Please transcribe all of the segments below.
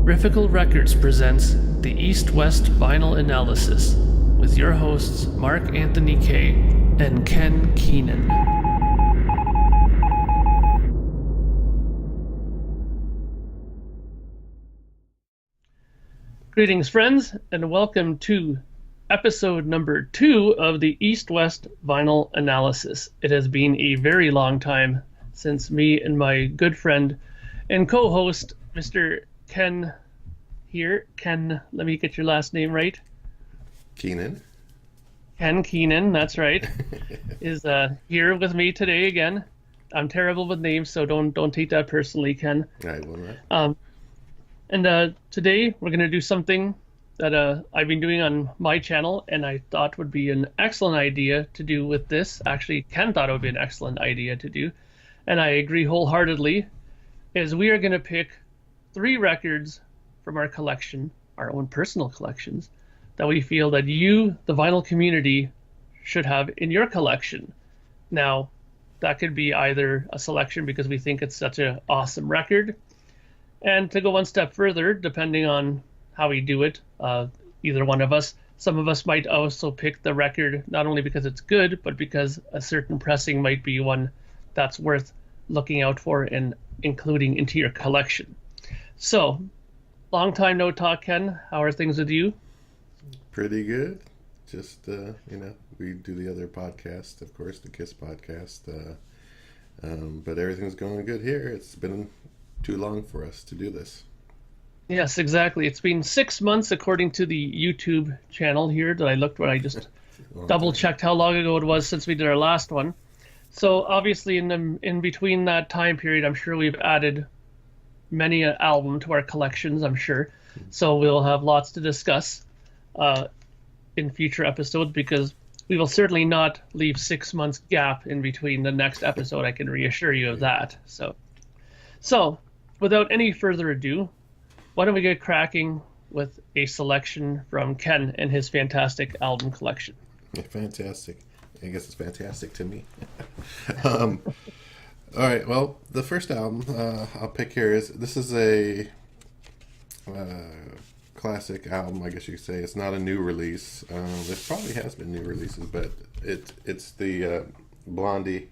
Rifficle Records presents the East-West Vinyl Analysis with your hosts Mark Anthony Kay and Ken Keenan. Greetings, friends, and welcome to episode number 2 of the East-West Vinyl Analysis. It has been a very long time since me and my good friend and co-host, Mr. Ken here. Ken, let me get your last name right. Keenan. Ken Keenan, that's right, is here with me today again. I'm terrible with names, so don't take that personally, Ken. I will not. And today we're going to do something that I've been doing on my channel, and I thought would be an excellent idea to do with this. Actually, Ken thought it would be an excellent idea to do, and I agree wholeheartedly, is we are going to pick 3 records from our collection, our own personal collections, that we feel that you, the vinyl community, should have in your collection. Now, that could be either a selection because we think it's such an awesome record, and to go one step further, depending on how we do it, either one of us, some of us might also pick the record not only because it's good, but because a certain pressing might be one that's worth looking out for and including into your collection. So, long time no talk, Ken. How are things with you? Pretty good. Just, we do the other podcast, of course, the KISS podcast. But everything's going good here. It's been too long for us to do this. Yes, exactly. It's been 6 months according to the YouTube channel here that I looked when I just double checked how long ago it was since we did our last one. So obviously in between that time period, I'm sure we've added many an album to our collections, I'm sure. So we'll have lots to discuss in future episodes, because we will certainly not leave 6 months gap in between the next episode. I can reassure you of that. So without any further ado, why don't we get cracking with a selection from Ken and his fantastic album collection. Yeah, fantastic. I guess it's fantastic to me. All right, well, the first album I'll pick here this is a classic album, I guess you could say. It's not a new release. There probably has been new releases, but it's the Blondie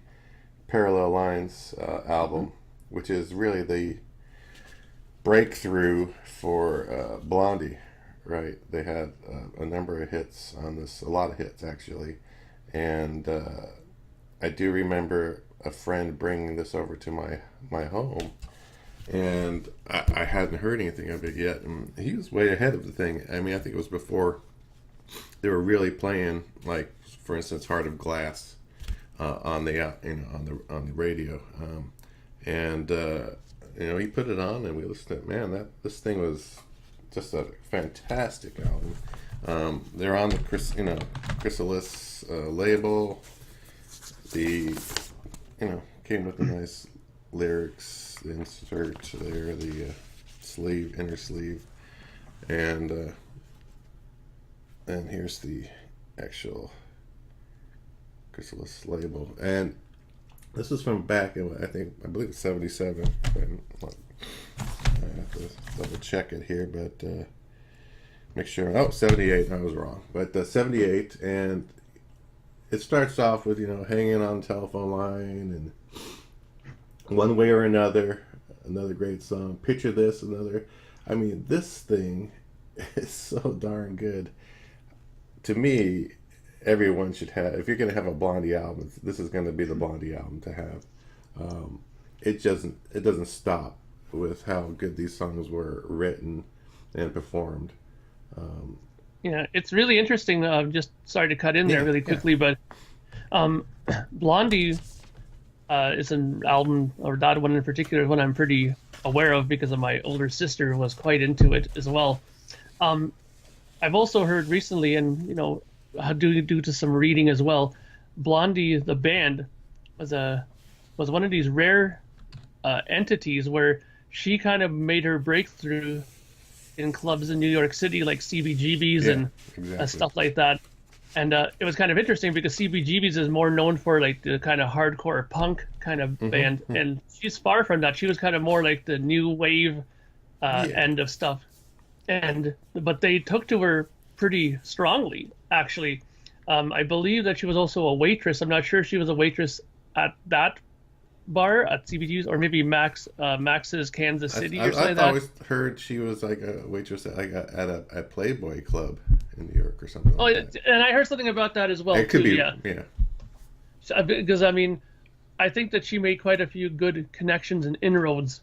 Parallel Lines album, which is really the breakthrough for Blondie, right? They had a number of hits on this, a lot of hits actually, and I do remember a friend bringing this over to my home, and I hadn't heard anything of it yet, and he was way ahead of the thing. I mean, I think it was before they were really playing, like, for instance, Heart of Glass on the on the radio, and he put it on and we listened to it. Man, this thing was just a fantastic album. They're on the Chrysalis label. The came with the nice lyrics, the insert there, the inner sleeve, and here's the actual Chrysalis label. And this is from back in, I believe it's 77. I have to double check it here, but make sure. Oh, 78. I was wrong. But 78, and it starts off with, hanging on the telephone line, and One Way or Another, another great song. Picture This, another. I mean, this thing is so darn good. To me, everyone should have, if you're going to have a Blondie album, this is going to be the Blondie album to have. It doesn't stop with how good these songs were written and performed. It's really interesting. Just sorry to cut in there really quickly, but Blondie is an album, or that one in particular, one I'm pretty aware of because of my older sister was quite into it as well. I've also heard recently, and due to some reading as well, Blondie the band was one of these rare entities where she kind of made her breakthrough in clubs in New York City, like CBGB's and stuff like that. And it was kind of interesting because CBGB's is more known for like the kind of hardcore punk kind of band, and she's far from that. She was kind of more like the new wave Yeah. end of stuff, and but they took to her pretty strongly, actually. I believe that she was also a waitress. I'm not sure if she was a waitress at that bar at CBG's or maybe Max's Kansas City or something I've like that. always heard she was like a waitress at like a Playboy club in New York or something Oh, like that. and I heard something about that as well It could too. be, Yeah, yeah. because I mean, I think that she made quite a few good connections and inroads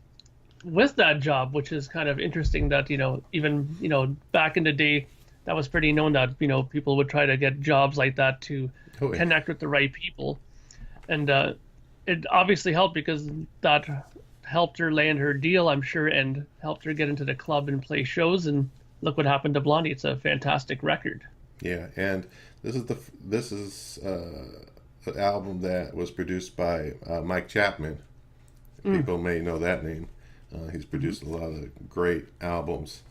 with that job, which is kind of interesting. That even back in the day, that was pretty known that people would try to get jobs like that to Oh, yeah. connect with the right people, and it obviously helped because that helped her land her deal, I'm sure, and helped her get into the club and play shows. And look what happened to Blondie. It's a fantastic record. Yeah, and this is an album that was produced by Mike Chapman. Mm. People may know that name. He's Mm-hmm. produced a lot of great albums.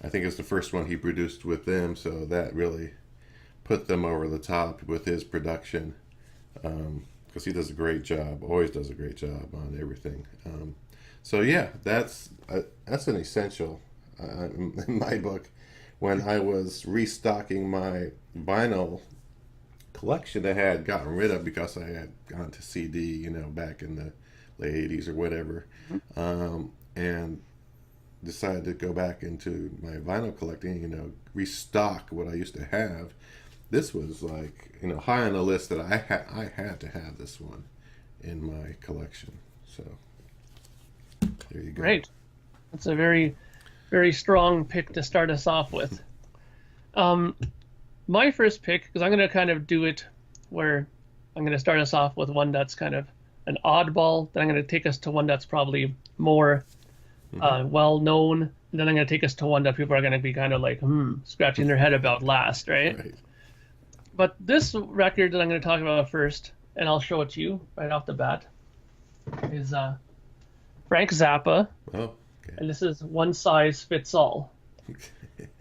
I think it's the first one he produced with them, so that really put them over the top with his production. Because he does a great job, always does a great job on everything. So yeah, that's an essential in my book. When I was restocking my vinyl collection, I had gotten rid of because I had gone to CD, back in the late '80s or whatever, and decided to go back into my vinyl collecting. Restock what I used to have. This was like high on the list that I had to have this one in my collection. So there you go. Great. That's a very, very strong pick to start us off with. Um, my first pick, because I'm going to kind of do it where I'm going to start us off with one that's kind of an oddball, then I'm going to take us to one that's probably more well known, and then I'm going to take us to one that people are going to be kind of like, scratching their head about last, right? Right. But this record that I'm going to talk about first, and I'll show it to you right off the bat, is Frank Zappa, Oh, okay. and this is One Size Fits All.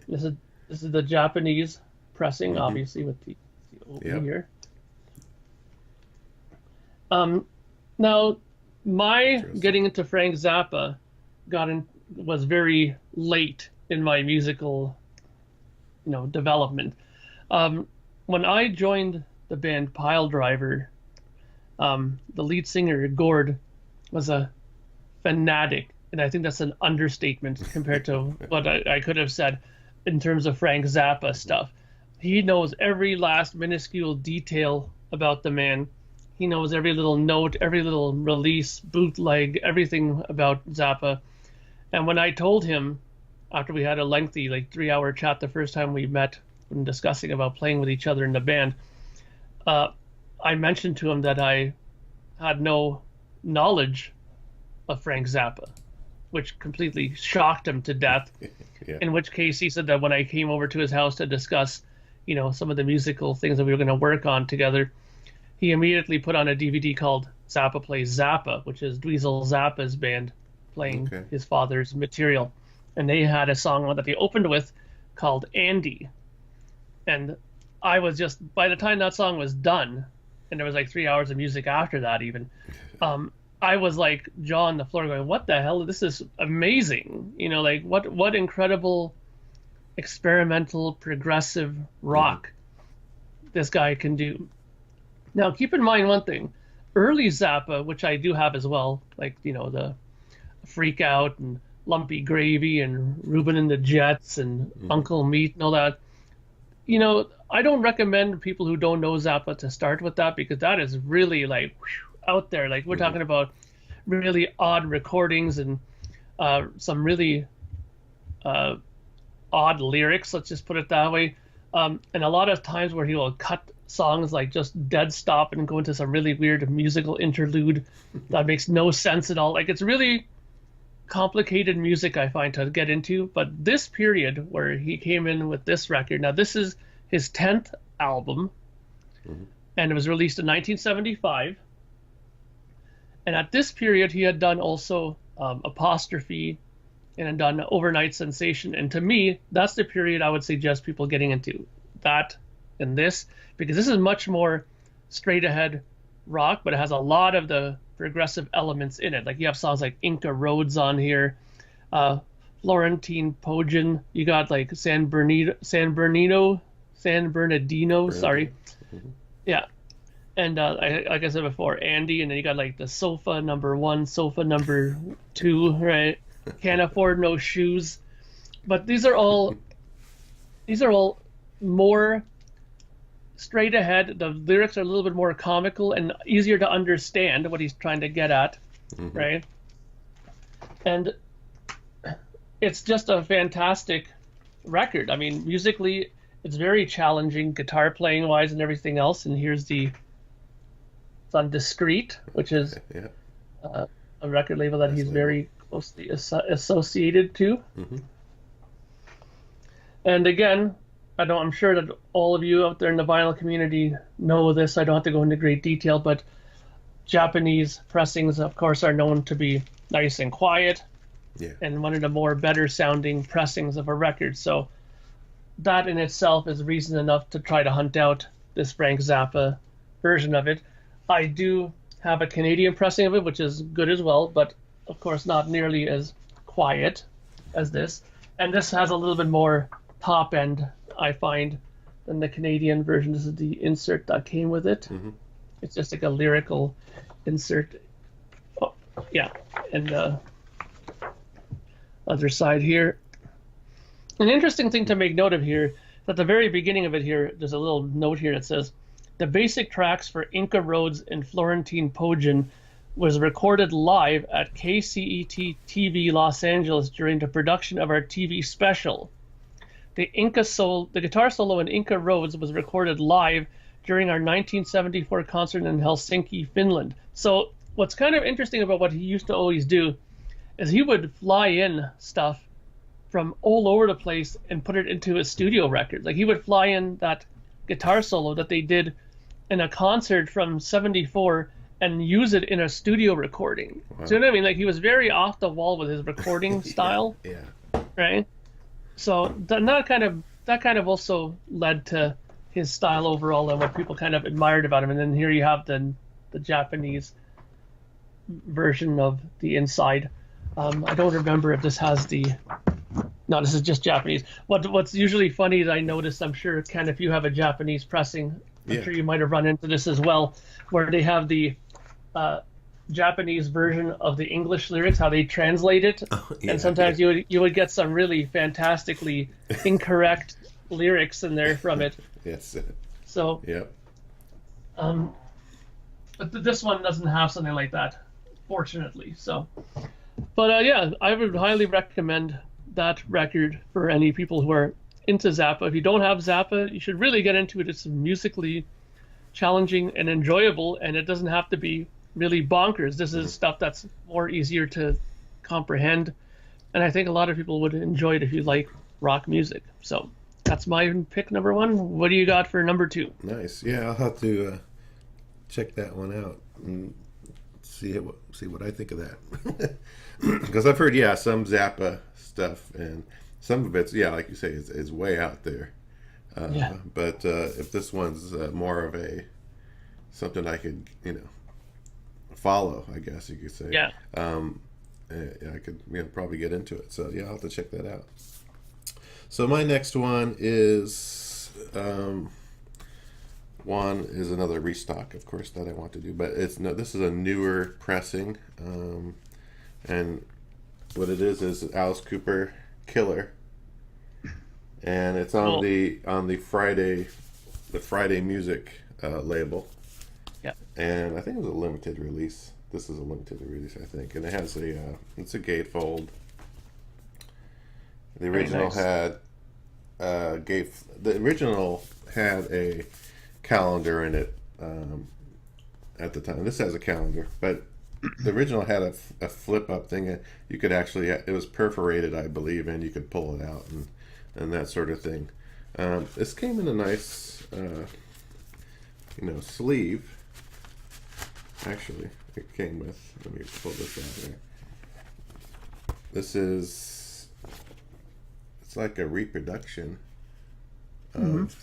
This is the Japanese pressing, obviously, with the O Yep. here. Now, my Interesting. getting into Frank Zappa was very late in my musical, development. When I joined the band Pile Driver, the lead singer Gord was a fanatic, and I think that's an understatement compared to what I could have said in terms of Frank Zappa stuff. He knows every last minuscule detail about the man. He knows every little note, every little release, bootleg, everything about Zappa. And when I told him, after we had a lengthy, like 3-hour chat the first time we met and discussing about playing with each other in the band, I mentioned to him that I had no knowledge of Frank Zappa, which completely shocked him to death. Yeah. In which case he said that when I came over to his house to discuss, some of the musical things that we were going to work on together, he immediately put on a DVD called Zappa Plays Zappa, which is Dweezil Zappa's band playing Okay. his father's material. And they had a song that they opened with called Andy. And I was just, by the time that song was done, and there was like 3 hours of music after that even, I was like jaw on the floor going, what the hell? This is amazing. Like what incredible experimental progressive rock this guy can do. Now, keep in mind one thing. Early Zappa, which I do have as well, like, the Freak Out and Lumpy Gravy and Reuben and the Jets and Uncle Meat and all that. I don't recommend people who don't know Zappa to start with that because that is really like out there. Like we're talking about really odd recordings and some really odd lyrics. Let's just put it that way. And a lot of times where he will cut songs like just dead stop and go into some really weird musical interlude that makes no sense at all. Like it's really complicated music I find to get into. But this period where he came in with this record, now this is his 10th album, and it was released in 1975. And at this period, he had done also Apostrophe and had done Overnight Sensation. And to me, that's the period I would suggest people getting into, that and this, because this is much more straight ahead rock, but it has a lot of the progressive elements in it. Like you have songs like Inca Roads on here, Florentine Poggion. You got like San Bernardino. Sorry, Bernadine. Hmm. yeah. And like I said before, Andy, and then you got like the sofa number one, sofa number two, right? Can't afford no shoes. But these are all more straight ahead. The lyrics are a little bit more comical and easier to understand what he's trying to get at, Hmm. right? And it's just a fantastic record. I mean, musically, it's very challenging, guitar playing wise, and everything else. And it's on Discreet, which is Yeah. a record label that Nice he's label. very closely associated to. Hmm. And again, I'm sure that all of you out there in the vinyl community know this. I don't have to go into great detail, but Japanese pressings, of course, are known to be nice and quiet Yeah. and one of the more better sounding pressings of a record. So that in itself is reason enough to try to hunt out this Frank Zappa version of it. I do have a Canadian pressing of it, which is good as well, but of course not nearly as quiet as this. And this has a little bit more top end, I find, than the Canadian version. This is the insert that came with it. Hmm. It's just like a lyrical insert. Oh, yeah, and the other side here. An interesting thing to make note of here, at the very beginning of it here, there's a little note here that says, the basic tracks for Inca Roads and Florentine Poggion was recorded live at KCET TV Los Angeles during the production of our TV special. The guitar solo in Inca Roads was recorded live during our 1974 concert in Helsinki, Finland. So what's kind of interesting about what he used to always do is he would fly in stuff from all over the place and put it into his studio records. Like he would fly in that guitar solo that they did in a concert from '74 and use it in a studio recording. Wow. So you know what I mean? Like he was very off the wall with his recording style, Yeah. right? So that kind of also led to his style overall and what people kind of admired about him. And then here you have the Japanese version of the inside. I don't remember if this has the. No, this is just Japanese. What's usually funny that I noticed, I'm sure, Ken, if you have a Japanese pressing, I'm Yeah. sure you might have run into this as well, where they have the Japanese version of the English lyrics, how they translate it, Yeah. and sometimes you would get some really fantastically incorrect lyrics in there from it. Yes. So, Yep. but this one doesn't have something like that, fortunately. So, but yeah, I would highly recommend that record for any people who are into Zappa. If you don't have Zappa, you should really get into it. It's musically challenging and enjoyable, and it doesn't have to be really bonkers. This is stuff that's more easier to comprehend, and I think a lot of people would enjoy it if you like rock music. So that's my pick number one. What do you got for number two? Nice. Yeah, I'll have to check that one out and see what I think of that. Because I've heard, yeah, some Zappa stuff, and some of it's, yeah, like you say, is way out there. Yeah. But if this one's more of something I could, follow, I guess you could say. Yeah. Yeah, I could, probably get into it. So yeah, I'll have to check that out. So my next one is another restock, of course, that I want to do, but this is a newer pressing, and what it is Alice Cooper Killer, and it's on the Friday Music label. Yeah. And I think it was a limited release. This is a limited release, I think, and it has it's a gatefold. The original had the original had a calendar in it at the time. This has a calendar, but the original had a flip up thing. You could actually, it was perforated, I believe, and you could pull it out and that sort of thing. This came in a nice sleeve. Actually, it came with. Let me pull this out here. This is. It's like a reproduction of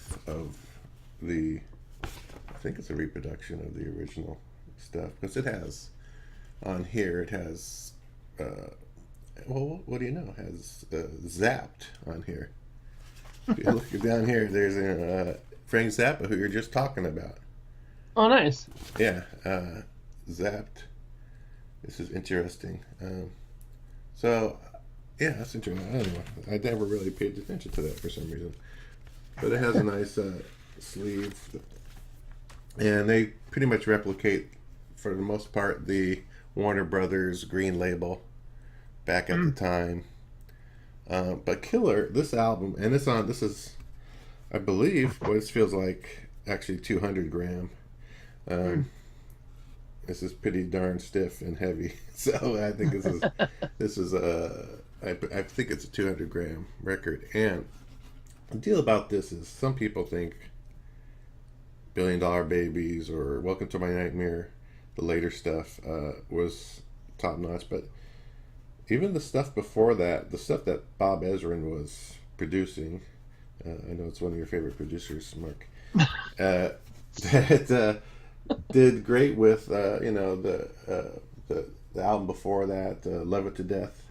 the. I think it's a reproduction of the original stuff, because it has on here. It has Well, what do you know? It has Zapped on here. If you look down here, there's Frank Zappa, who you're just talking about. Oh, nice. Yeah, Zapped. This is interesting. So, yeah, that's interesting. I don't know. I never really paid attention to that for some reason. But it has a nice sleeve. And they pretty much replicate, for the most part, the Warner Brothers green label back at the time. But Killer, this album, and this is, I believe, what this feels like, actually 200 gram. This is pretty darn stiff and heavy. So I think I think it's a 200 gram record. And the deal about this is some people think $1 Billion Babies or Welcome to My Nightmare, the later stuff, was top notch. But even the stuff before that, the stuff that Bob Ezrin was producing, I know it's one of your favorite producers, Mark, that did great with the album before that, Love It to Death,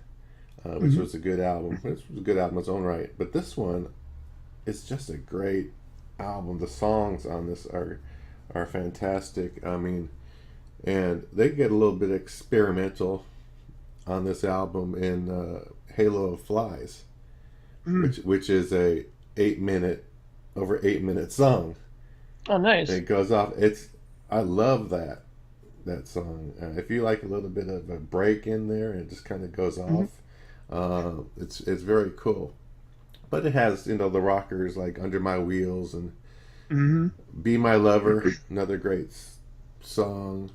which was a good album. It was a good album in its own right. But this one is just a great album. The songs on this are fantastic. I mean, and they get a little bit experimental on this album in Halo of Flies, which is a over 8 minute song. Oh, nice. It goes off. I love that song. If you like a little bit of a break in there, and it just kind of goes off. It's very cool. But it has the rockers like Under My Wheels and Be My Lover, another great song.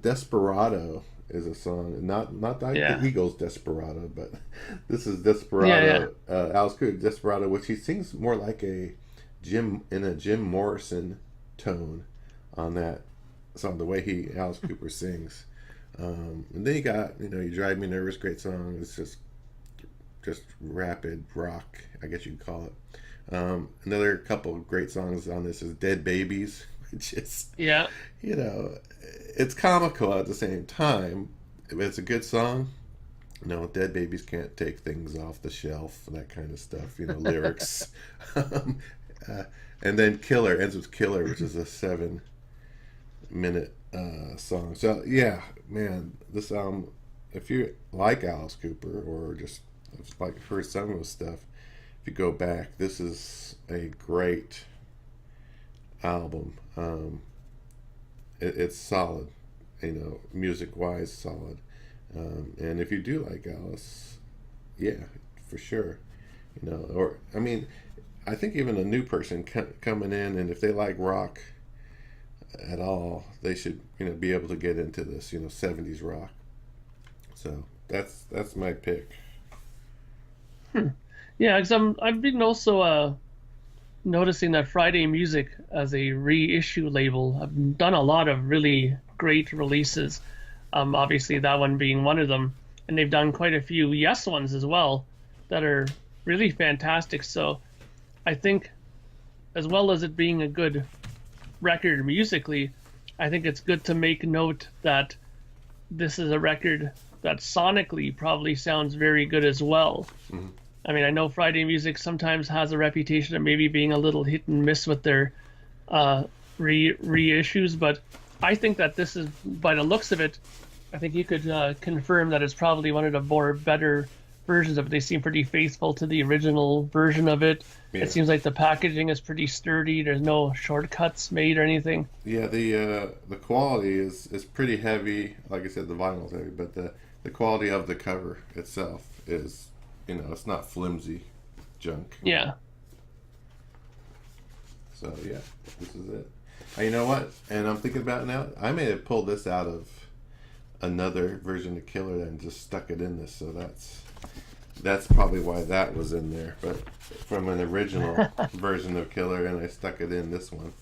Desperado is a song, not like the Eagles' Desperado, but this is Desperado. Alice Cooper Desperado, which he sings more like a Jim Morrison tone on that song, the way Alice Cooper sings. And then you got You Drive Me Nervous, great song. It's just rapid rock, I guess you could call it. Another couple of great songs on this is Dead Babies, which is it's comical at the same time. It's a good song. Dead Babies can't take things off the shelf, that kind of stuff, lyrics. And then Killer ends with Killer, which is a 7-minute song. So yeah, man, this album, if you like Alice Cooper or just like heard some of his stuff, if you go back, this is a great album. It's solid, music wise, solid. And if you do like Alice, yeah, for sure. Or I mean, I think even a new person coming in, and if they like rock at all, they should be able to get into this 70s rock. So that's my pick. Yeah, because I've been also noticing that Friday Music, as a reissue label, have done a lot of really great releases. Obviously that one being one of them, and they've done quite a few Yes ones as well that are really fantastic. So I think, as well as it being a good record musically, I think it's good to make note that this is a record that sonically probably sounds very good as well. I mean, I know Friday Music sometimes has a reputation of maybe being a little hit and miss with their reissues, but I think that this is, by the looks of it, I think you could confirm that it's probably one of the better versions of it. They seem pretty faithful to the original version of it. Yeah. It seems like the packaging is pretty sturdy. There's no shortcuts made or anything. Yeah, the quality is pretty heavy. Like I said, the vinyl's heavy, but the quality of the cover itself is, it's not flimsy junk. Yeah. So yeah, this is it. You know what? And I'm thinking about it now. I may have pulled this out of another version of Killer and just stuck it in this. So that's probably why that was in there. But from an original version of Killer, and I stuck it in this one,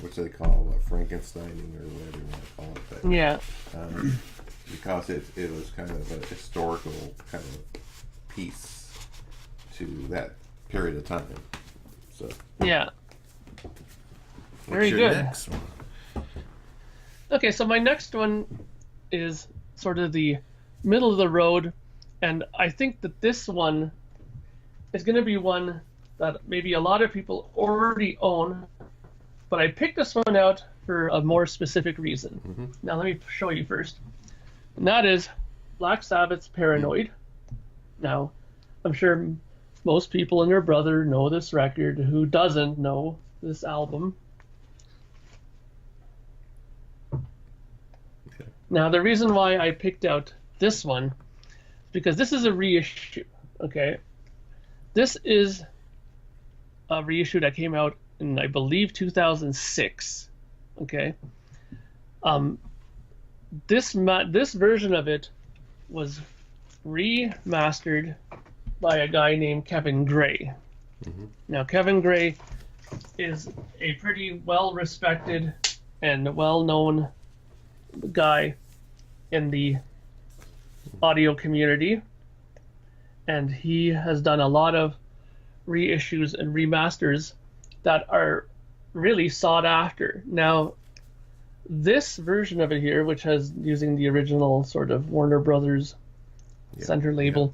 which they call Frankensteining or whatever you want to call it. But, yeah. Because it was kind of a historical kind of piece to that period of time. So yeah. Very good. Next one? Okay, so my next one is sort of the middle of the road, and I think that this one is going to be one that maybe a lot of people already own, but I picked this one out for a more specific reason. Mm-hmm. Now let me show you first. And that is Black Sabbath's Paranoid. Now, I'm sure most people and their brother know this record. Who doesn't know this album? Okay. Now, the reason why I picked out this one is because this is a reissue, okay? This is a reissue that came out in, I believe, 2006, okay? This version of it was remastered by a guy named Kevin Gray. Mm-hmm. Now, Kevin Gray is a pretty well-respected and well-known guy in the audio community, and he has done a lot of reissues and remasters that are really sought after. Now, this version of it here, which has using the original sort of Warner Brothers center label,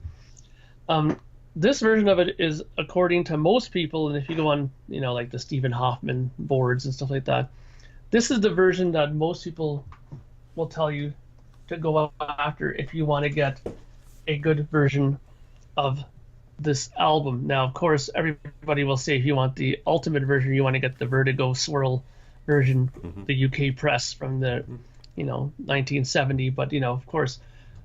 this version of it is, according to most people, and if you go on, like the Stephen Hoffman boards and stuff like that, this is the version that most people will tell you to go after if you want to get a good version of this album. Now, of course, everybody will say if you want the ultimate version, you want to get the Vertigo Swirl version, the UK press from the 1970, but of course,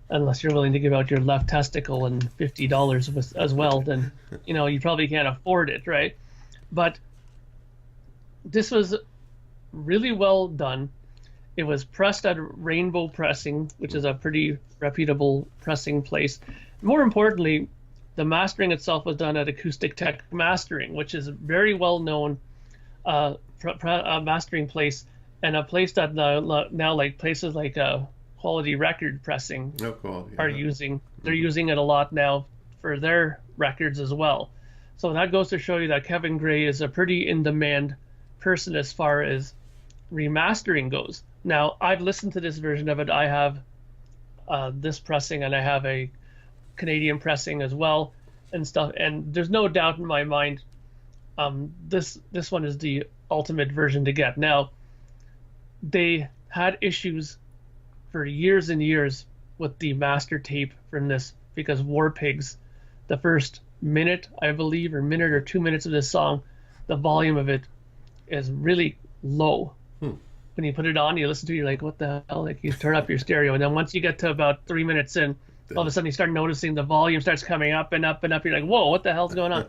unless you're willing to give out your left testicle and $50 as well, then you probably can't afford it, right? But this was really well done. It was pressed at Rainbow Pressing, which is a pretty reputable pressing place. More importantly, the mastering itself was done at Acoustic Tech Mastering, which is a very well known mastering place, and a place that now like places like Quality Record Pressing are using. They're using it a lot now for their records as well. So that goes to show you that Kevin Gray is a pretty in-demand person as far as remastering goes. Now, I've listened to this version of it. I have this pressing, and I have a Canadian pressing as well and stuff. And there's no doubt in my mind this one is the ultimate version to get. Now, they had issues for years and years with the master tape from this because War Pigs, the first minute, I believe, or minute or 2 minutes of this song, the volume of it is really low. When you put it on, you listen to it, you're like, what the hell? Like, you turn up your stereo, and then once you get to about 3 minutes in, all of a sudden you start noticing the volume starts coming up and up and up. You're like, whoa, what the hell's going on?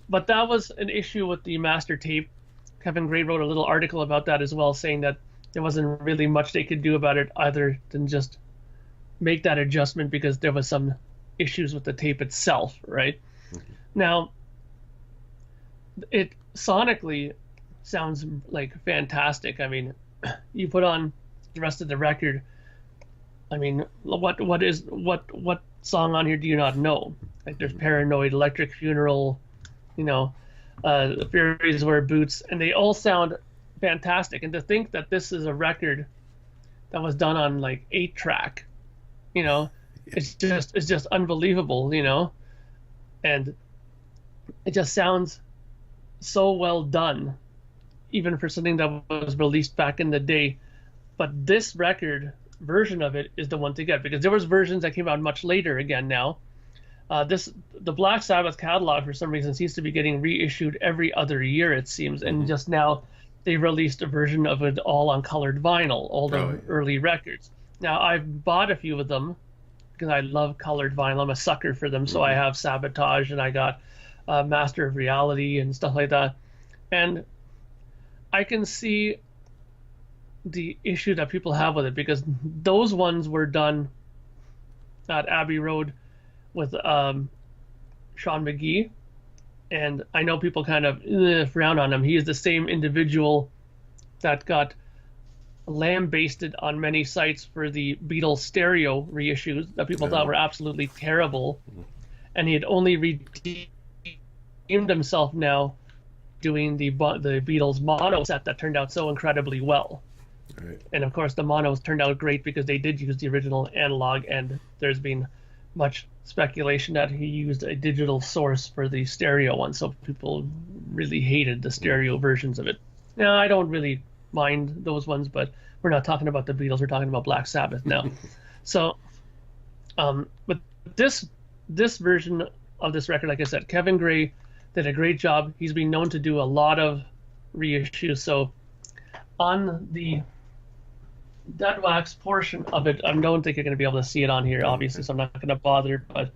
But that was an issue with the master tape. Kevin Gray wrote a little article about that as well, saying that there wasn't really much they could do about it other than just make that adjustment because there was some issues with the tape itself, right? Now, it sonically sounds like fantastic. I mean, you put on the rest of the record, I mean, what song on here do you not know? Like, there's Paranoid, Electric Funeral, The Furies Wear Boots, and they all sound fantastic. And to think that this is a record that was done on like 8-track, it's just unbelievable, and it just sounds so well done, even for something that was released back in the day. But this record version of it is the one to get, because there was versions that came out much later again now. The Black Sabbath catalog for some reason seems to be getting reissued every other year, it seems, and just now they released a version of it all on colored vinyl, all the early records. Now, I've bought a few of them because I love colored vinyl. I'm a sucker for them. So I have Sabotage, and I got Master of Reality and stuff like that. And I can see the issue that people have with it, because those ones were done at Abbey Road with Sean McGee, and I know people kind of frown on him. He is the same individual that got lambasted on many sites for the Beatles stereo reissues that people thought were absolutely terrible, and he had only redeemed himself now doing the Beatles mono set that turned out so incredibly well. Right. And of course, the monos turned out great because they did use the original analog, and there's been much speculation that he used a digital source for the stereo one, so people really hated the stereo versions of it. Now, I don't really mind those ones, but we're not talking about the Beatles, we're talking about Black Sabbath now. So, but this version of this record, like I said, Kevin Gray did a great job. He's been known to do a lot of reissues. So on the dead wax portion of it, I don't think you're going to be able to see it on here, obviously, so I'm not going to bother. But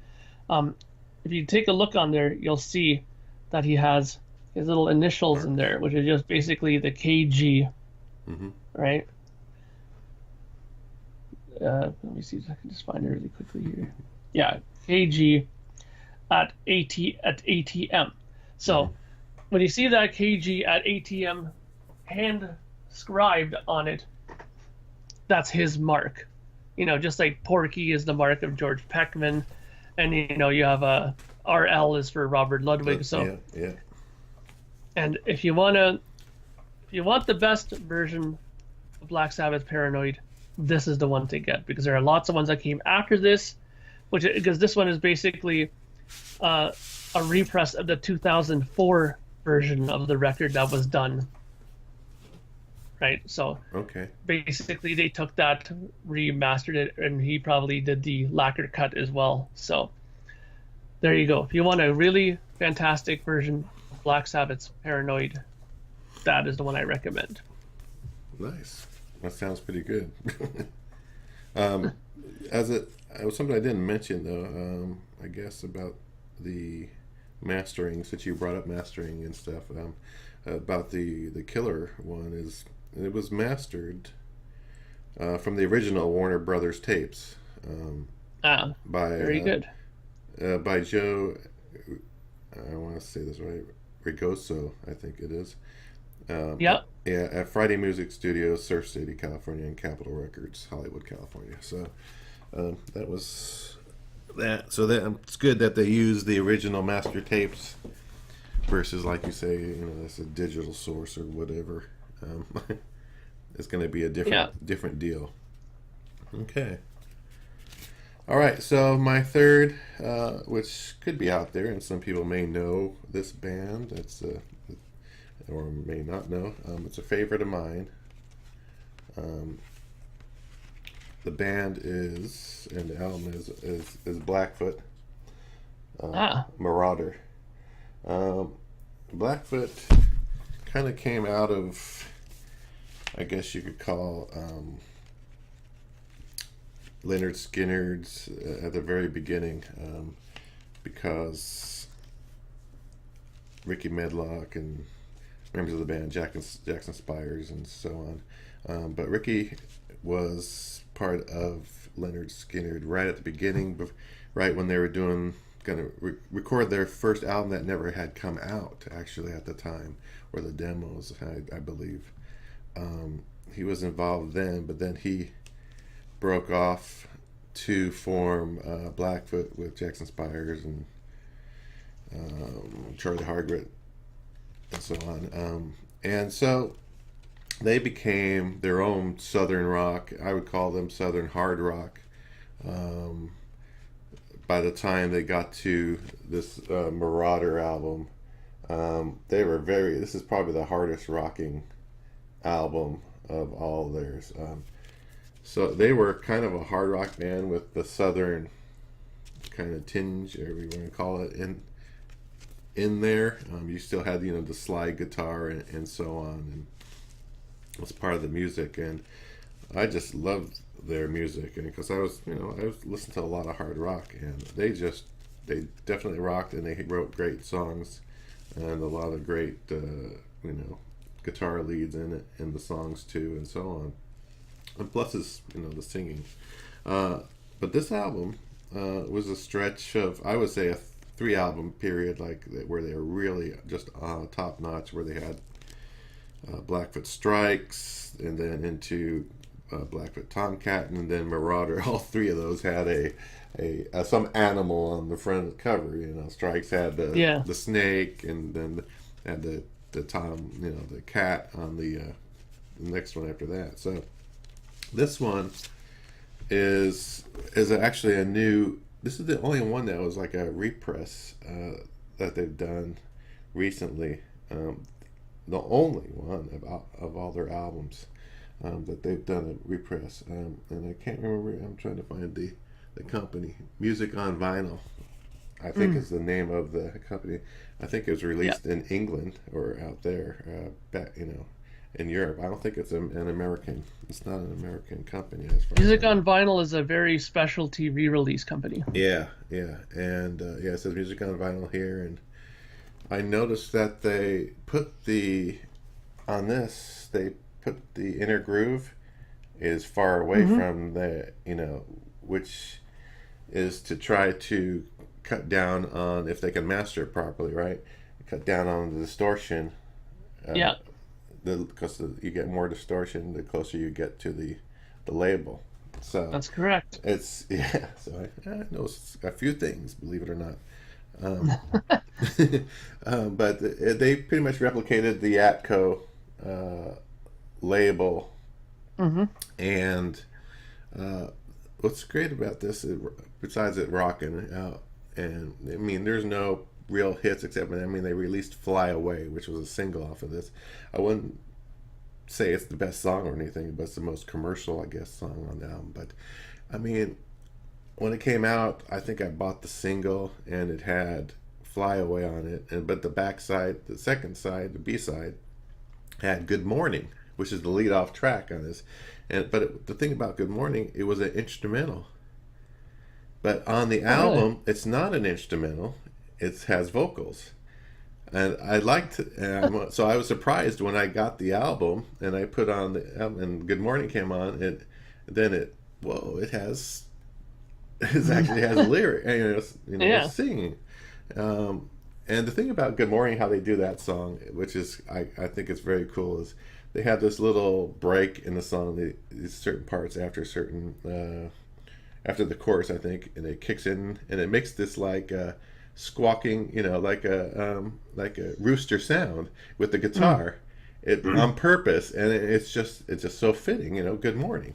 if you take a look on there, you'll see that he has his little initials in there, which is just basically the KG, right? Let me see if I can just find it really quickly here. Yeah, KG at ATM. So when you see that KG at ATM hand scribed on it, that's his mark. You know, just like Porky is the mark of George Peckman, and you know, you have a RL is for Robert Ludwig. So yeah. And if you want the best version of Black Sabbath Paranoid, this is the one to get, because there are lots of ones that came after this, because this one is basically a repress of the 2004 version of the record that was done. Right, so basically they took that, remastered it, and he probably did the lacquer cut as well. So there you go. If you want a really fantastic version of Black Sabbath's Paranoid, that is the one I recommend. Nice. That sounds pretty good. Something I didn't mention though, I guess about the mastering, since you brought up mastering and stuff, about the Killer one is. It was mastered from the original Warner Brothers tapes. Very good. By Joe, I want to say this right, Rigoso, I think it is. Yeah, at Friday Music Studios, Surf City, California, and Capitol Records, Hollywood, California. So that was that. So it's good that they used the original master tapes versus, like you say, that's a digital source or whatever. It's going to be a different deal. Okay. All right. So my third, which could be out there, and some people may know this band. It's or may not know. It's a favorite of mine. The band is, and the album is Blackfoot. Marauder. Blackfoot kind of came out of, I guess you could call, Leonard Skinner's at the very beginning, because Ricky Medlock and members of the band, Jackson Spires and so on. But Ricky was part of Leonard Skinner right at the beginning, right when they were going to record their first album that never had come out, actually, at the time, or the demos, I believe. He was involved then, but then he broke off to form Blackfoot with Jackson Spires and Charlie Hargret and so on. And so they became their own Southern rock. I would call them Southern hard rock. By the time they got to this Marauder album, this is probably the hardest rocking album of all theirs. So they were kind of a hard rock band with the Southern kind of tinge, or whatever you want to call it, in there. You still had the slide guitar and so on, and it was part of the music. And I just loved their music, and because I was listening to a lot of hard rock, and they definitely rocked, and they wrote great songs and a lot of great guitar leads in it, in the songs too, and so on. And plus the singing. But this album was a stretch of, I would say, a 3-album period, where they were really just top notch, where they had Blackfoot Strikes, and then into Blackfoot Tomcat, and then Marauder. All 3 of those had some animal on the front cover. Strikes had the snake, and then had the tom, the cat on the the next one after that. So this one is actually a new. This is the only one that was like a repress that they've done recently. The only one of all their albums that they've done a repress. And I can't remember. I'm trying to find the company. Music on Vinyl, I think is the name of the company. I think it was released in England or out there, back, in Europe. I don't think it's an American. It's not an American company as far Music as on Vinyl is a very specialty re-release company. Yeah, and it says Music on Vinyl here, and I noticed that they put on this they put the inner groove is far away from the which is to try to cut down on, if they can master it properly, right? Cut down on the distortion. Because you get more distortion the closer you get to the label. So that's correct. It's So I know a few things, believe it or not. But they pretty much replicated the Atco label. And what's great about this is, besides it rocking out, and I mean, there's no real hits except, they released Fly Away, which was a single off of this. I wouldn't say it's the best song or anything, but it's the most commercial, I guess, song on the album. But I mean, when it came out, I think I bought the single, and it had Fly Away on it, but the backside, the second side, the B-side, had Good Morning, which is the lead-off track on this. But the thing about Good Morning, it was an instrumental. But on the album, it's not an instrumental. It has vocals. And I liked it. So I was surprised when I got the album, and I put on the album, and Good Morning came on, and then it actually has a lyric, and singing. And the thing about Good Morning, how they do that song, which is, I think it's very cool, is they have this little break in the song, these certain parts after the chorus, I think, and it kicks in, and it makes this like squawking, like a rooster sound with the guitar, on purpose, and it's just so fitting, Good Morning.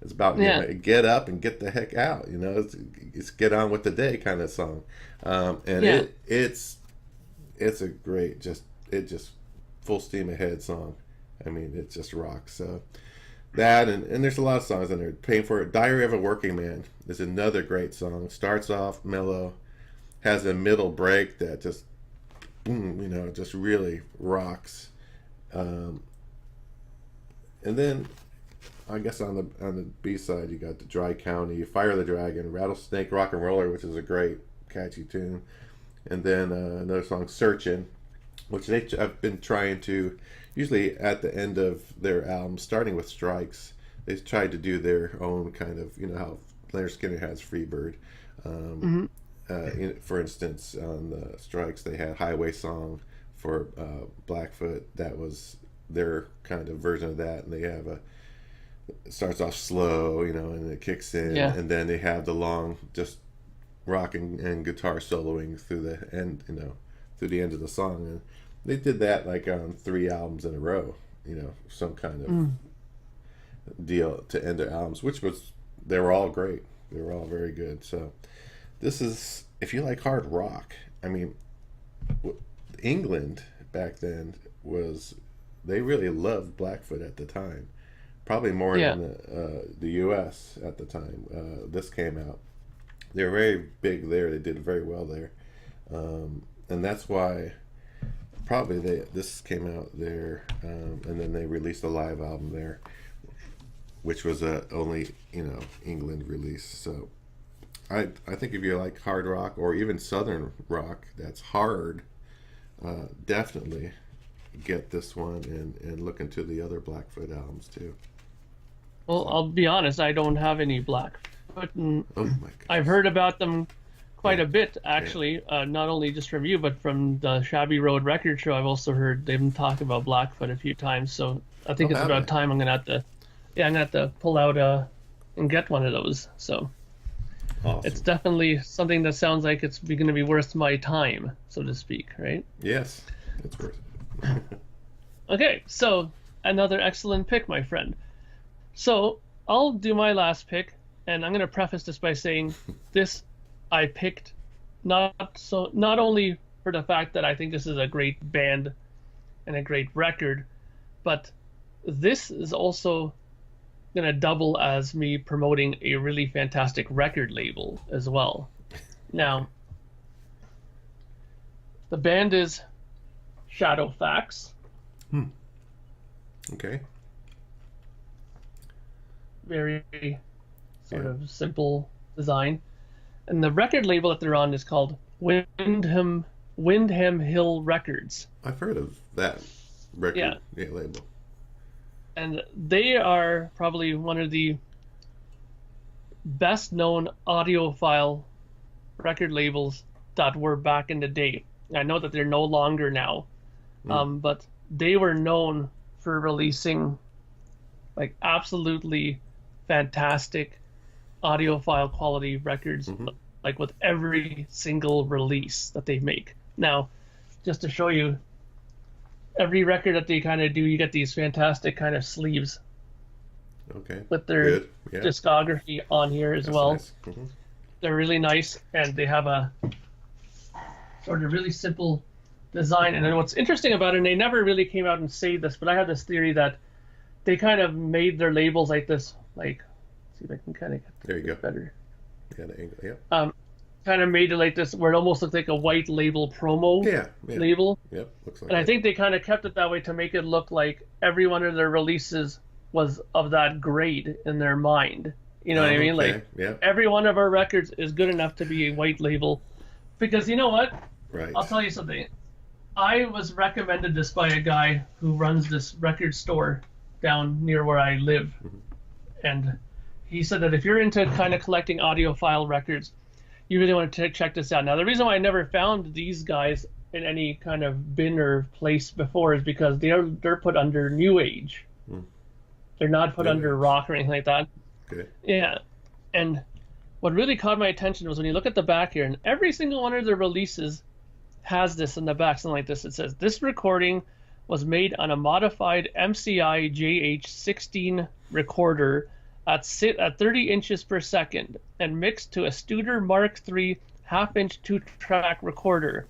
It's about get up and get the heck out, it's get on with the day kind of song, and it's a great, just full steam ahead song. I mean, it just rocks. So that, and there's a lot of songs in there. Paying for It. Diary of a Working Man is another great song. Starts off mellow, has a middle break that just, just really rocks. And then, I guess on the B side, you got the Dry County, Fire the Dragon, Rattlesnake Rock and Roller, which is a great, catchy tune. And then another song, Searchin', which I've been trying to, usually at the end of their album, starting with Strikes, they tried to do their own kind of, how Leonard Skinner has Freebird. For instance, on the Strikes, they had Highway Song for Blackfoot. That was their kind of version of that. And they have it starts off slow, and it kicks in. And then they have the long, just rock and guitar soloing through the end, through the end of the song. And they did that like on 3 albums in a row, some kind of deal to end their albums, they were all great. They were all very good. So this is, if you like hard rock, I mean, England back then they really loved Blackfoot at the time, probably more than the U.S. at the time this came out. They were very big there. They did very well there, and that's why probably this came out there, and then they released a live album there, which was only England release. So I think if you like hard rock or even southern rock that's hard, definitely get this one and look into the other Blackfoot albums too. Well, I'll be honest, I don't have any Blackfoot, and Oh my goodness. I've heard about them quite a bit, actually, not only just from you, but from the Shabby Road Record Show. I've also heard them talk about Blackfoot a few times, so I think it's about time I'm gonna have to pull out and get one of those. So Awesome. it's definitely something that sounds like it's gonna be worth my time, so to speak, right? Yes, it's worth it. Okay, so another excellent pick, my friend. So I'll do my last pick, and I'm going to preface this by saying this I picked not only for the fact that I think this is a great band and a great record, but this is also going to double as me promoting a really fantastic record label as well. Now, the band is Shadowfax. Okay. Very sort of simple design. And the record label that they're on is called Windham Hill Records. I've heard of that record label. And they are probably one of the best known audiophile record labels that were back in the day. I know that they're no longer now, but they were known for releasing like absolutely fantastic audiophile quality records, like with every single release that they make. Now, just to show you, every record that they kind of do, you get these fantastic kind of sleeves. Okay. With their discography on here as well. Nice. They're really nice, and they have a sort of really simple design. And then what's interesting about it, and they never really came out and say this, but I have this theory that they kind of made their labels like this, like, let's see if I can kind of get there you go better. Yeah, the angle, yeah. Kind of made it like this, where it almost looked like a white label promo label. Yep, looks like. And I think they kind of kept it that way to make it look like every one of their releases was of that grade in their mind. You know what I mean? Like every one of our records is good enough to be a white label. Because you know what? Right. I'll tell you something. I was recommended this by a guy who runs this record store down near where I live. And he said that if you're into kind of collecting audiophile records, you really want to check this out. Now, the reason why I never found these guys in any kind of bin or place before is because they're put under New Age. They're not put under rock or anything like that. Okay. Yeah. And what really caught my attention was when you look at the back here, and every single one of their releases has this in the back, something like this. It says, this recording was made on a modified MCI JH16 recorder at 30 inches per second and mixed to a Studer Mark III half-inch 2-track recorder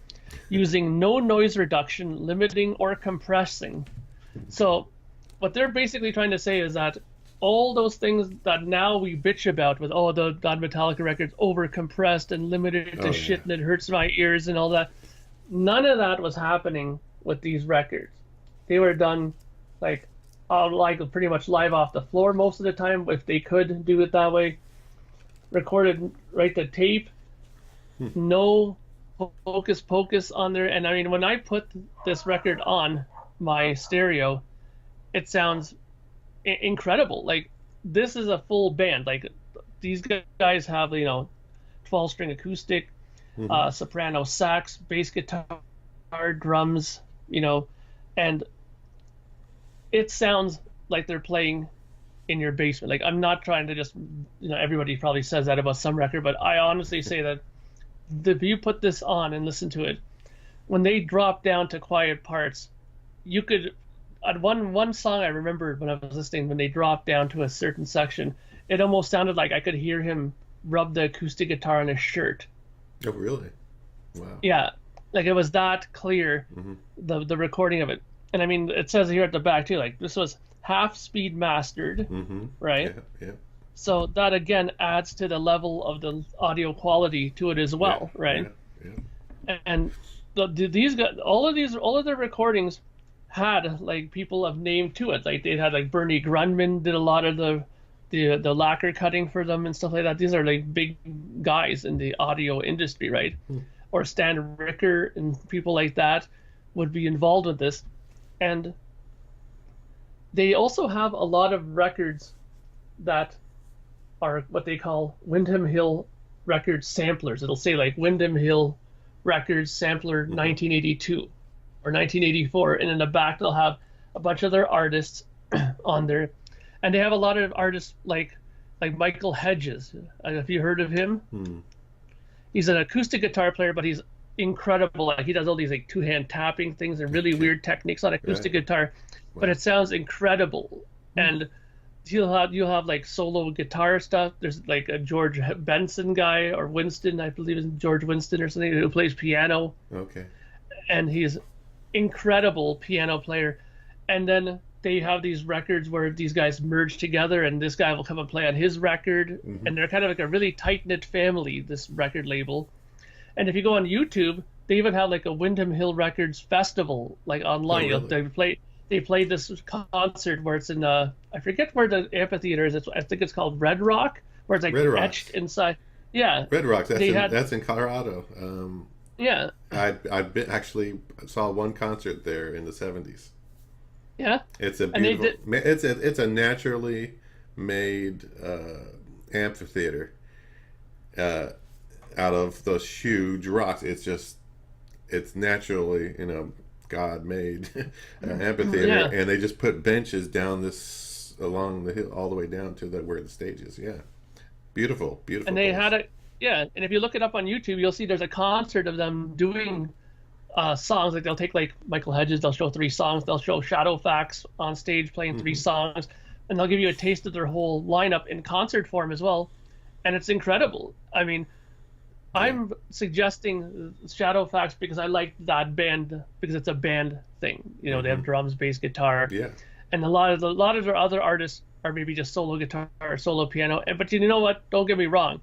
using no noise reduction, limiting, or compressing. So what they're basically trying to say is that all those things that now we bitch about with, that Metallica record's over-compressed and limited to shit and it hurts my ears and all that, none of that was happening with these records. They were done like pretty much live off the floor most of the time, if they could do it that way. Recorded right to tape, no hocus pocus on there. And I mean, when I put this record on my stereo, it sounds incredible. Like, this is a full band. Like, these guys have 12-string acoustic, soprano sax, bass guitar, drums, and it sounds like they're playing in your basement. Like, I'm not trying to just, everybody probably says that about some record, but I honestly say that if you put this on and listen to it, when they drop down to quiet parts, you could, at one song I remember when I was listening, when they dropped down to a certain section, it almost sounded like I could hear him rub the acoustic guitar on his shirt. Oh, really? Wow. Yeah, like it was that clear, the recording of it. And I mean, it says here at the back too, like, this was half-speed mastered, right? Yeah. So that again adds to the level of the audio quality to it as well, right? Yeah. And these guys, all of their recordings had like people of name to it. Like, they had like Bernie Grundman did a lot of the lacquer cutting for them and stuff like that. These are like big guys in the audio industry, right? Or Stan Ricker and people like that would be involved with this. And they also have a lot of records that are what they call Windham Hill Records samplers. It'll say like Windham Hill Records sampler 1982 or 1984, and in the back they'll have a bunch of their artists on there. And they have a lot of artists like Michael Hedges. Have you heard of him? He's an acoustic guitar player, but he's incredible. Like he does all these like two-hand tapping things and really weird techniques on acoustic guitar, but it sounds incredible. And you'll have like solo guitar stuff. There's like a George Benson guy, or Winston, I believe it's George Winston or something, who plays piano. Okay. And he's incredible piano player. And then they have these records where these guys merge together, and this guy will come and play on his record. And they're kind of like a really tight-knit family, this record label. And if you go on YouTube, they even have like a Windham Hill Records festival, like online. Oh, really? They played this concert where it's in I forget where the amphitheater is. I think it's called Red Rock, where it's like etched inside. Yeah, Red Rocks. That's in Colorado. Yeah, I've been actually saw one concert there in the 70s. Yeah, it's a beautiful. It's a naturally made amphitheater out of those huge rocks. It's naturally, God made amphitheater, and they just put benches down this along the hill all the way down to where the stage is. Yeah, beautiful. And they had and if you look it up on YouTube, you'll see there's a concert of them doing songs. Like they'll take like Michael Hedges, they'll show 3 songs, they'll show Shadowfax on stage playing 3 songs, and they'll give you a taste of their whole lineup in concert form as well, and it's incredible. I mean, I'm suggesting Shadowfax because I like that band, because it's a band thing. They have drums, bass, guitar. Yeah. And a lot of their other artists are maybe just solo guitar or solo piano. But you know what? Don't get me wrong.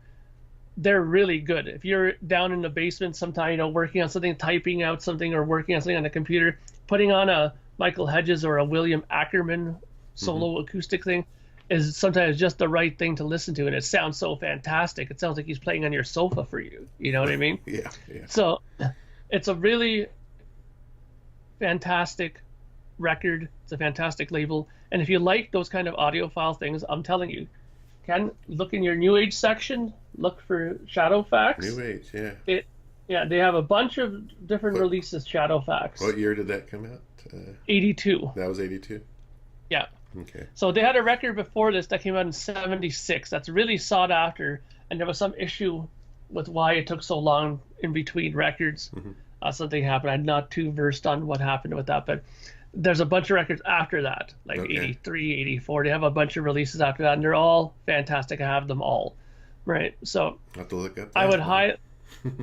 They're really good. If you're down in the basement sometime, working on something, typing out something, or working on something on the computer, putting on a Michael Hedges or a William Ackerman solo acoustic thing is sometimes just the right thing to listen to, and it sounds so fantastic. It sounds like he's playing on your sofa for you. You know what I mean? Yeah. So it's a really fantastic record. It's a fantastic label. And if you like those kind of audiophile things, I'm telling you, look in your New Age section, look for Shadowfax. New Age, yeah. They have a bunch of different releases, Shadowfax. What year did that come out? 82. That was 82? Yeah. Okay. So they had a record before this that came out in 76 that's really sought after, and there was some issue with why it took so long in between records. Something happened. I'm not too versed on what happened with that, but there's a bunch of records after that, like 83, 84. They have a bunch of releases after that, and they're all fantastic. I have them all. Right. So I'll have to look at that.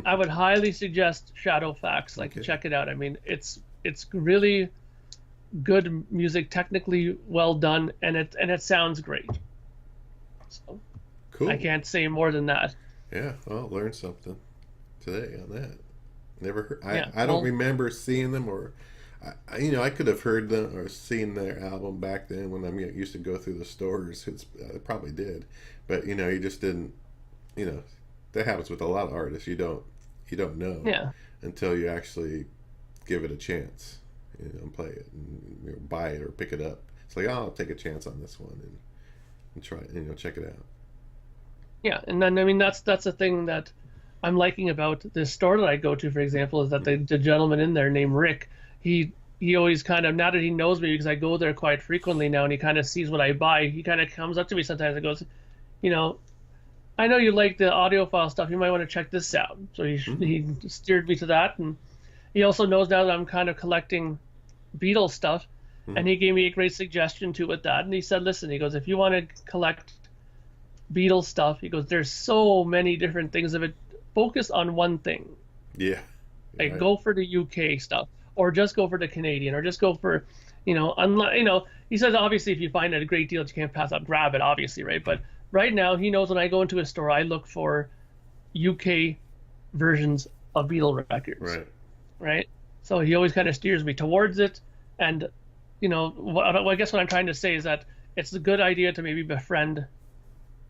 I would highly suggest Shadowfax. Check it out. I mean, it's really good music, technically well done, and it sounds great. So cool. I can't say more than that. Yeah, well, learned something today on that. Never heard. I don't remember seeing them, or I could have heard them or seen their album back then when I used to go through the stores. I probably did, but you just didn't. That happens with a lot of artists. You don't know until you actually give it a chance. And play it and buy it or pick it up. It's like, I'll take a chance on this one and try it, check it out. Yeah, and then that's the thing that I'm liking about this store that I go to, for example, is that the gentleman in there named Rick, he always kind of, now that he knows me because I go there quite frequently now, and he kind of sees what I buy, he kind of comes up to me sometimes and goes, I know you like the audiophile stuff, you might want to check this out. So he steered me to that, and he also knows now that I'm kind of collecting Beatles stuff, and he gave me a great suggestion too with that. And he said, listen, he goes, if you want to collect Beatles stuff, he goes, there's so many different things of it. Focus on one thing. Yeah. Like go for the UK stuff, or just go for the Canadian, or just go for, he says, obviously, if you find it a great deal, you can't pass up, grab it, obviously, right? But right now, he knows when I go into a store, I look for UK versions of Beatle records. Right. So he always kind of steers me towards it. And, I guess what I'm trying to say is that it's a good idea to maybe befriend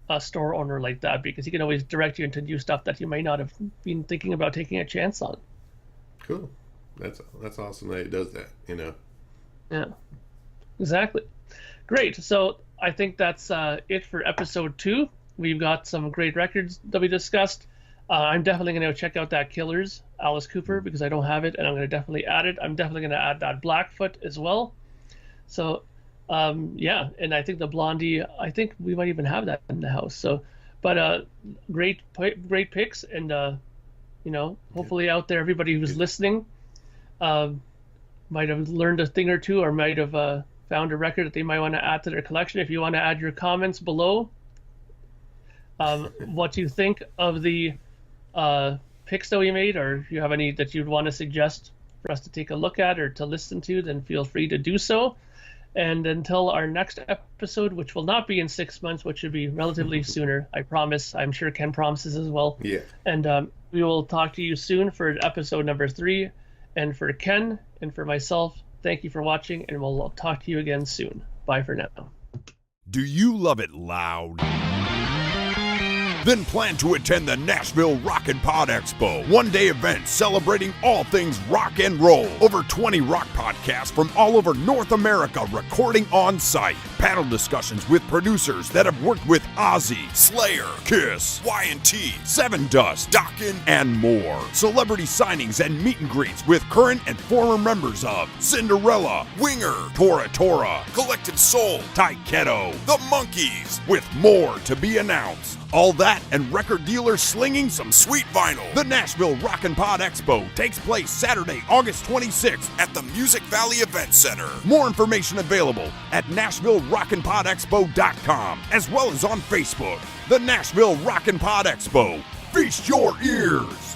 a store owner like that, because he can always direct you into new stuff that you might not have been thinking about taking a chance on. Cool. That's awesome that he does that, Yeah, exactly. Great. So I think that's it for episode 2. We've got some great records that we discussed. I'm definitely going to check out that Killers, Alice Cooper, because I don't have it, and I'm going to definitely add it. I'm definitely going to add that Blackfoot as well. So, and I think the Blondie, I think we might even have that in the house. So, but great picks, and hopefully out there, everybody who's listening might have learned a thing or two, or might have found a record that they might want to add to their collection. If you want to add your comments below, what you think of the picks that we made, or if you have any that you'd want to suggest for us to take a look at or to listen to, then feel free to do so. And until our next episode, which will not be in 6 months, which should be relatively sooner, I promise. I'm sure Ken promises as well. Yeah. And we will talk to you soon for episode number 3. And for Ken and for myself, thank you for watching, and we'll talk to you again soon. Bye for now. Do you love it loud? Then plan to attend the Nashville Rock and Pod Expo, one-day event celebrating all things rock and roll. Over 20 rock podcasts from all over North America recording on site. Panel discussions with producers that have worked with Ozzy, Slayer, Kiss, Y&T, Seven Dust, Dokken, and more. Celebrity signings and meet and greets with current and former members of Cinderella, Winger, Tora Tora, Collective Soul, Taiketo, The Monkees, with more to be announced. All that and record dealers slinging some sweet vinyl. The Nashville Rock and Pod Expo takes place Saturday, August 26th at the Music Valley Event Center. More information available at NashvilleRockandPodExpo.com, as well as on Facebook. The Nashville Rock and Pod Expo. Feast your ears.